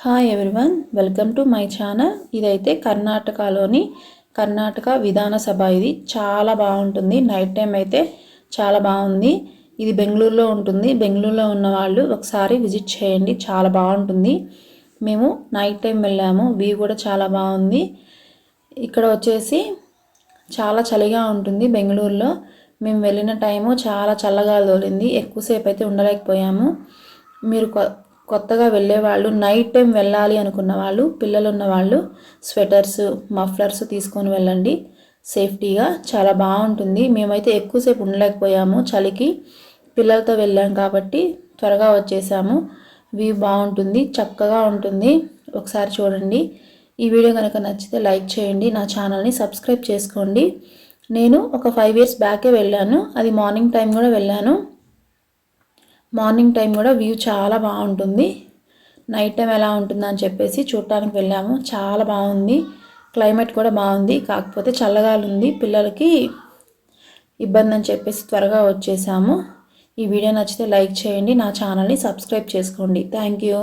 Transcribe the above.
Hi everyone, welcome to my channel. ఇదైతే కర్ణాటకలోని కర్ణాటక విధాన సభ. ఇది చాలా బాగుంటుంది. నైట్ టైం అయితే చాలా బాగుంది. ఇది బెంగళూరులో ఉంటుంది. బెంగళూరులో ఉన్న వాళ్ళు ఒకసారి విజిట్ చేయండి, చాలా బాగుంటుంది. మేము నైట్ టైం వెళ్ళాము. వ్యూ కూడా చాలా బాగుంది. ఇక్కడ వచ్చేసి చాలా చలిగా ఉంటుంది బెంగళూరులో. మేము వెళ్ళిన టైము చాలా చల్లగా తోలింది. ఎక్కువసేపు అయితే ఉండలేకపోయాము. మీరు కొత్తగా వెళ్ళేవాళ్ళు, నైట్ టైం వెళ్ళాలి అనుకున్న వాళ్ళు, పిల్లలు ఉన్న వాళ్ళు స్వెటర్స్, మఫ్లర్స్ తీసుకొని వెళ్ళండి సేఫ్టీగా. చాలా బాగుంటుంది. మేమైతే ఎక్కువసేపు ఉండలేకపోయాము చలికి. పిల్లలతో వెళ్ళాం కాబట్టి త్వరగా వచ్చేసాము. వ్యూ బాగుంటుంది, చక్కగా ఉంటుంది. ఒకసారి చూడండి. ఈ వీడియో కనుక నచ్చితే లైక్ చేయండి, నా ఛానల్ని సబ్స్క్రైబ్ చేసుకోండి. నేను ఒక 5 years బ్యాకే వెళ్ళాను. అది మార్నింగ్ టైం కూడా వెళ్ళాను. మార్నింగ్ టైం కూడా వ్యూ చాలా బాగుంటుంది. నైట్ టైం ఎలా ఉంటుందని చెప్పేసి చూడటానికి వెళ్ళాము. చాలా బాగుంది. క్లైమేట్ కూడా బాగుంది. కాకపోతే చల్లగాలి ఉంది. పిల్లలకి ఇబ్బంది అని చెప్పేసి త్వరగా వచ్చేసాము. ఈ వీడియో నచ్చితే లైక్ చేయండి, నా ఛానల్ని సబ్స్క్రైబ్ చేసుకోండి. Thank you.